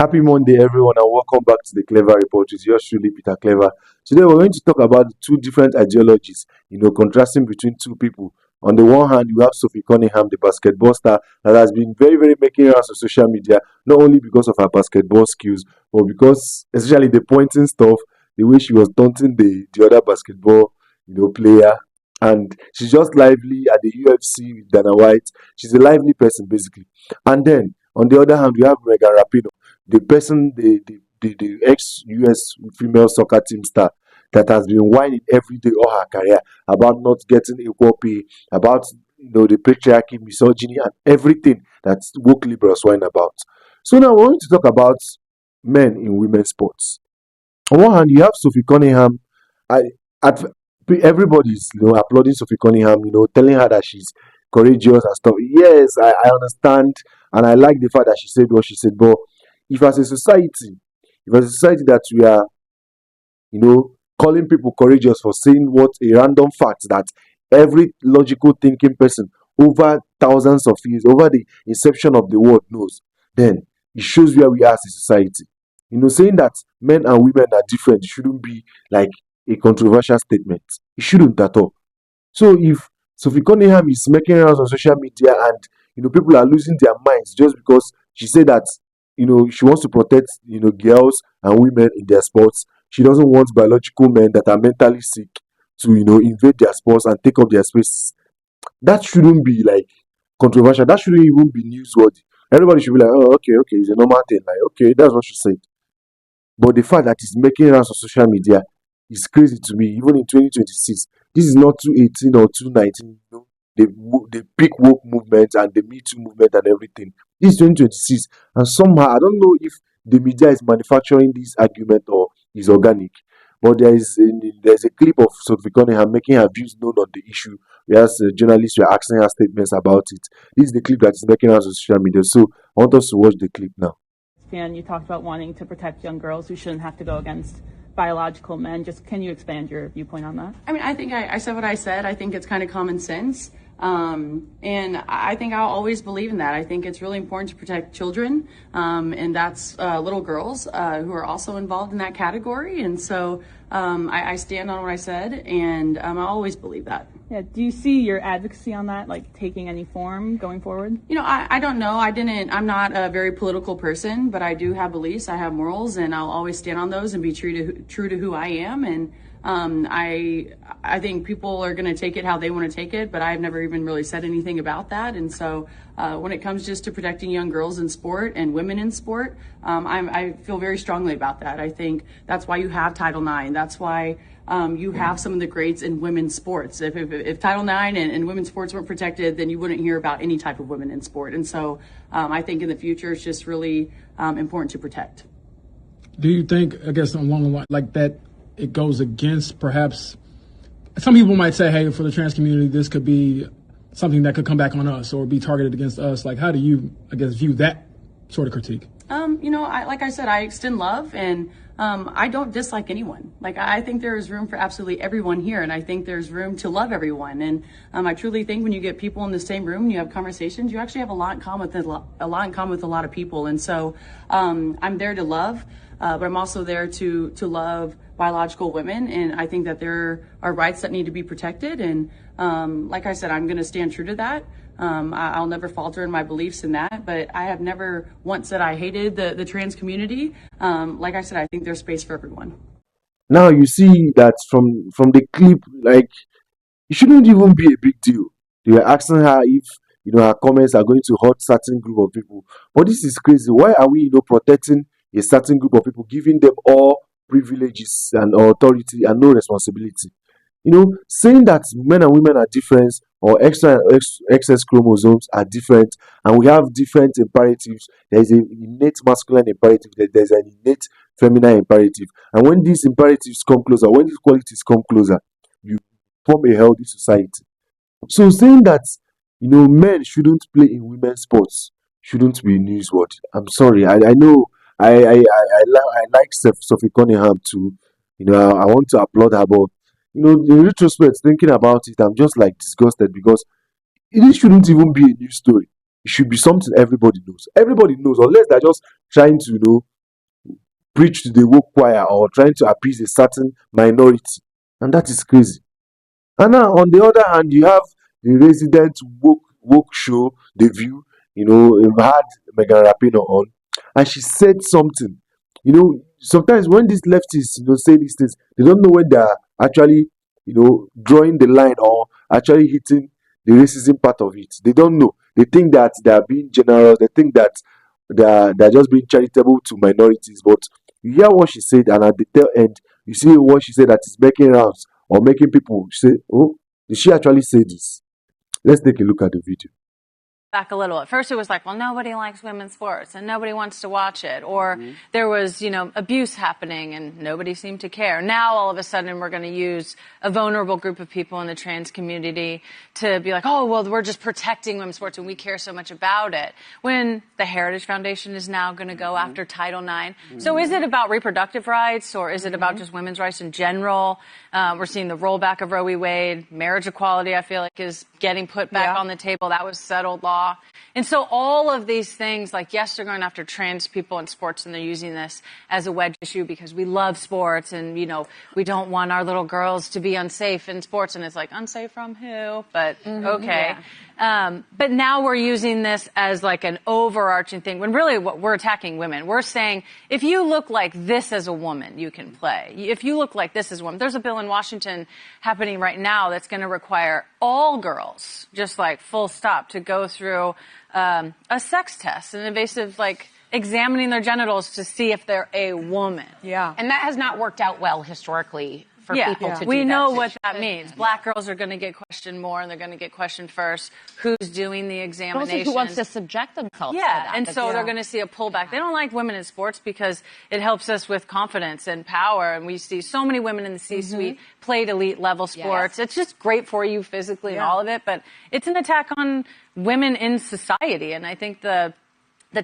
Happy Monday, everyone, and welcome back to the Clever Report. It's yours truly, Peter Clever. Today, we're going to talk about two different ideologies, contrasting between two people. On the one hand, you have Sophie Cunningham, the basketball star that has been very, very making rounds on social media, not only because of her basketball skills, but because, especially the pointing stuff, the way she was taunting the other basketball, player. And she's just lively at the UFC with Dana White. She's a lively person, basically. And then, on the other hand, we have Megan Rapinoe, the person, the ex-US female soccer team star that has been whining every day all her career about not getting equal pay, about the patriarchy, misogyny, and everything that woke liberals whine about. So now we're going to talk about men in women's sports. On one hand, you have Sophie Cunningham. I at everybody's applauding Sophie Cunningham, telling her that she's courageous and stuff. Yes, I understand, and I like the fact that she said what she said. But if as a society, if as a society that we are, calling people courageous for saying what a random fact that every logical thinking person over thousands of years, over the inception of the world knows, then it shows where we are as a society. Saying that men and women are different shouldn't be like a controversial statement. It shouldn't at all. So if Sophie Cunningham is making rounds on social media and people are losing their minds just because she said that she wants to protect girls and women in their sports. She doesn't want biological men that are mentally sick to invade their sports and take up their spaces. That shouldn't be like controversial. That shouldn't even be newsworthy. Everybody should be like, oh, okay, okay, it's a normal thing. Like, okay, that's what she said. But the fact that it's making rounds on social media is crazy to me. Even in 2026, this is not 2018 or 2019. The peak woke movement and the Me Too movement and everything. This is 2026, and somehow I don't know if the media is manufacturing this argument or is organic. But there's a clip of Sophie Cunningham making her views known on the issue, whereas journalists were asking her statements about it. This is the clip that is making us on social media. So I want us to watch the clip now. And you talked about wanting to protect young girls who shouldn't have to go against biological men. Just can you expand your viewpoint on that? I mean, I think I said what I said. I think it's kind of common sense. And I think I'll always believe in that. I think it's really important to protect children, and that's little girls who are also involved in that category. And so I stand on what I said, and I always believe that. Yeah. Do you see your advocacy on that, like taking any form going forward? I don't know. I'm not a very political person, but I do have beliefs. I have morals, and I'll always stand on those and be true to who I am. And I think people are going to take it how they want to take it, but I've never even really said anything about that. And so when it comes just to protecting young girls in sport and women in sport, I feel very strongly about that. I think that's why you have Title IX. That's why you have some of the greats in women's sports. If Title IX and women's sports weren't protected, then you wouldn't hear about any type of women in sport. And so I think in the future, it's just really important to protect. Do you think, I guess, along the line like that, it goes against perhaps some people might say, hey, for the trans community, this could be something that could come back on us or be targeted against us. Like, how do you, I guess, view that sort of critique? Like I said, I extend love, and I don't dislike anyone. Like, I think there is room for absolutely everyone here, and I think there's room to love everyone. And I truly think when you get people in the same room and you have conversations, you actually have a lot in common with a lot of people. And so I'm there to love, but I'm also there to love biological women, and I think that there are rights that need to be protected. And like I said, I'm going to stand true to that. I'll never falter in my beliefs in that, but I have never once said I hated the trans community. Like I said, I think there's space for everyone. Now you see that from the clip, like it shouldn't even be a big deal. They were asking her if her comments are going to hurt certain group of people. But this is crazy. Why are we protecting a certain group of people, giving them all privileges and authority and no responsibility? Saying that men and women are different or extra and excess chromosomes are different and we have different imperatives. There is an innate masculine imperative, there's an innate feminine imperative. And when these imperatives come closer, when these qualities come closer, you form a healthy society. So saying that, men shouldn't play in women's sports shouldn't be newsworthy. I'm sorry. I know I like Sophie Cunningham too. I want to applaud her, but in retrospect, thinking about it, I'm just like disgusted because it shouldn't even be a news story. It should be something everybody knows. Everybody knows, unless they're just trying to preach to the woke choir or trying to appease a certain minority. And that is crazy. And now, on the other hand, you have the resident woke show, The View. We've had Megan Rapinoe on, and she said something. Sometimes when these leftists, say these things, they don't know when they are actually, drawing the line or actually hitting the racism part of it. They don't know. They think that they are being generous. They think that they're just being charitable to minorities. But you hear what she said, and at the tail end, you see what she said that is making rounds or making people say, "Oh, did she actually say this?" Let's take a look at the video. Back a little. At first it was like, well, nobody likes women's sports and nobody wants to watch it. Or there was, abuse happening and nobody seemed to care. Now all of a sudden we're going to use a vulnerable group of people in the trans community to be like, oh, well, we're just protecting women's sports and we care so much about it. When the Heritage Foundation is now going to go after Title IX. So is it about reproductive rights or is it about just women's rights in general? We're seeing the rollback of Roe v. Wade. Marriage equality, I feel like, is getting put back on the table. That was settled law. And so all of these things, like, yes, they're going after trans people in sports and they're using this as a wedge issue because we love sports and, we don't want our little girls to be unsafe in sports. And it's like, unsafe from who? But okay. But now we're using this as like an overarching thing when really what we're attacking women. We're saying, if you look like this as a woman, you can play. If you look like this as a woman, there's a bill in Washington happening right now that's going to require all girls, just like full stop, to go through a sex test, an invasive, like, examining their genitals to see if they're a woman. Yeah. And that has not worked out well historically for people to do we that. know what that means. Black girls are going to get questioned more, and they're going to get questioned first. Who's doing the examination? Who wants to subject themselves to Yeah, that? and so they're going to see a pullback. They don't like women in sports because it helps us with confidence and power, and we see so many women in the C-suite played elite level sports. It's just great for you physically and all of it, but it's an attack on women in society, and I think the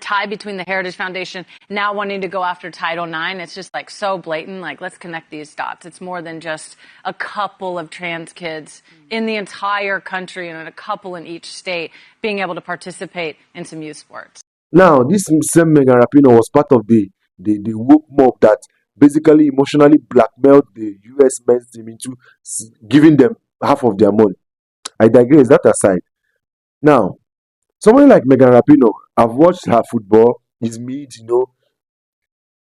tie between the Heritage Foundation now wanting to go after Title IX, it's just like so blatant. Like, let's connect these dots. It's more than just a couple of trans kids in the entire country and a couple in each state being able to participate in some youth sports. Now, this same Megan Rapinoe was part of the woke mob that basically emotionally blackmailed the U.S. men's team into giving them half of their money. I digress. That aside. Now, somebody like Megan Rapinoe, I've watched her football. It's mid,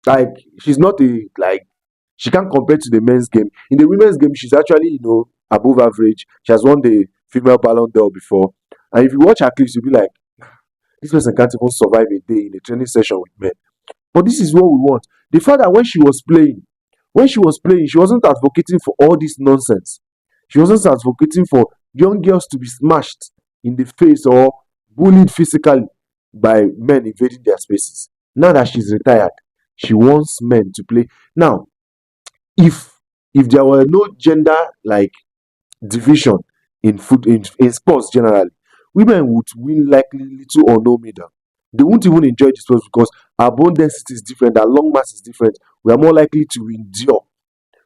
like she's not she can't compare to the men's game. In the women's game, she's actually, above average. She has won the female Ballon d'Or before. And if you watch her clips, you'll be like, this person can't even survive a day in a training session with men. But this is what we want. The fact that when she was playing, she wasn't advocating for all this nonsense. She wasn't advocating for young girls to be smashed in the face or bullied physically by men invading their spaces. Now that she's retired, she wants men to play. Now, if there were no gender division in sports generally, women would win likely little or no medal. They won't even enjoy the sports because our bone density is different, our lung mass is different. We are more likely to endure.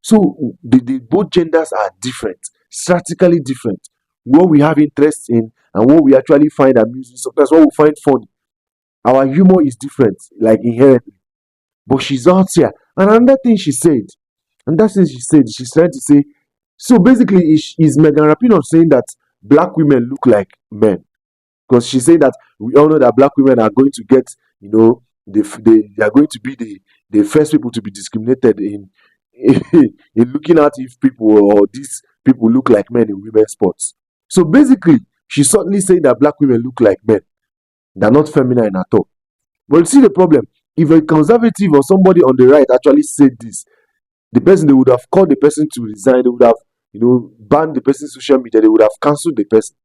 So the both genders are different, statistically different. What we have interest in and what we actually find amusing, sometimes what we find funny. Our humor is different, like inherently. But she's out here. And another thing she said, she's trying to say, so basically, is Megan Rapinoe saying that black women look like men? Because she said that we all know that black women are going to get, they are going to be the first people to be discriminated in in looking at if people or these people look like men in women's sports. So basically, she's certainly saying that black women look like men. They're not feminine at all. But you see the problem. If a conservative or somebody on the right actually said this, they would have called the person to resign. They would have, banned the person's social media. They would have cancelled the person.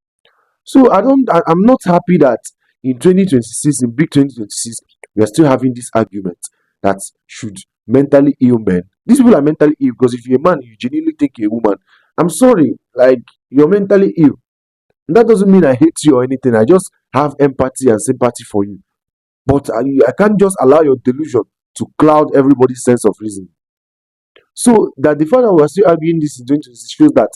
So I'm not happy that in 2026, in big 2026, we are still having this argument that should mentally ill men. These people are mentally ill because if you're a man, you genuinely think you're a woman. I'm sorry, you're mentally ill. And that doesn't mean I hate you or anything. I just have empathy and sympathy for you. But I can't just allow your delusion to cloud everybody's sense of reason. So that the fact that we're still arguing this in 2026 shows that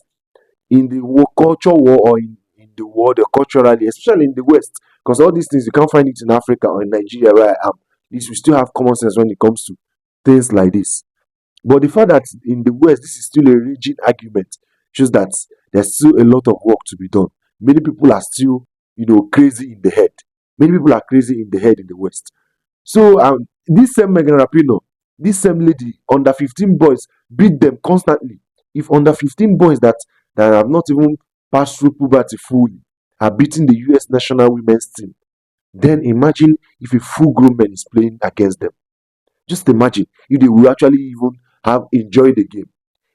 in the culture war or in the world or culturally, especially in the West, because all these things you can't find it in Africa or in Nigeria where I am. At least we still have common sense when it comes to things like this. But the fact that in the West this is still a raging argument shows that there's still a lot of work to be done. Many people are still, crazy in the head. Many people are crazy in the head in the West. So this same Megan Rapinoe, this same lady, under 15 boys beat them constantly. If under 15 boys that have not even passed through puberty fully are beating the US national women's team, then imagine if a full grown man is playing against them. Just imagine if they will actually even have enjoyed the game.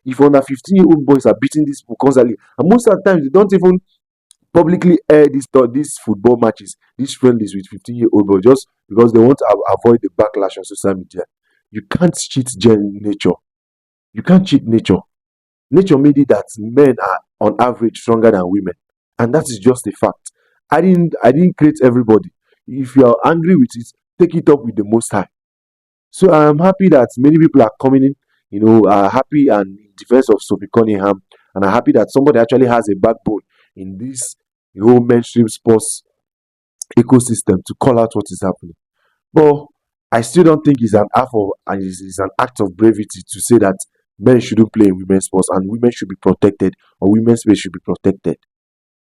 If under 15-year-old boys are beating these people constantly, and most of the time they don't even publicly air these football matches, these friendlies with 15-year-old boys just because they want to avoid the backlash on social media. You can't cheat nature. You can't cheat nature. Nature made it that men are on average stronger than women, and that is just a fact. I didn't create everybody. If you are angry with it, take it up with the Most High. So I am happy that many people are coming in, are happy and in defense of Sophie Cunningham, and are happy that somebody actually has a backbone in this whole mainstream sports ecosystem to call out what is happening. But I still don't think it's an act of bravery to say that men shouldn't play in women's sports and women should be protected or women's space should be protected.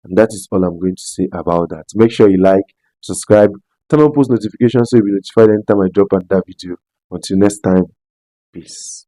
And that is all I'm going to say about that. Make sure you like, subscribe, turn on post notifications so you'll be notified anytime I drop another video. Until next time, peace.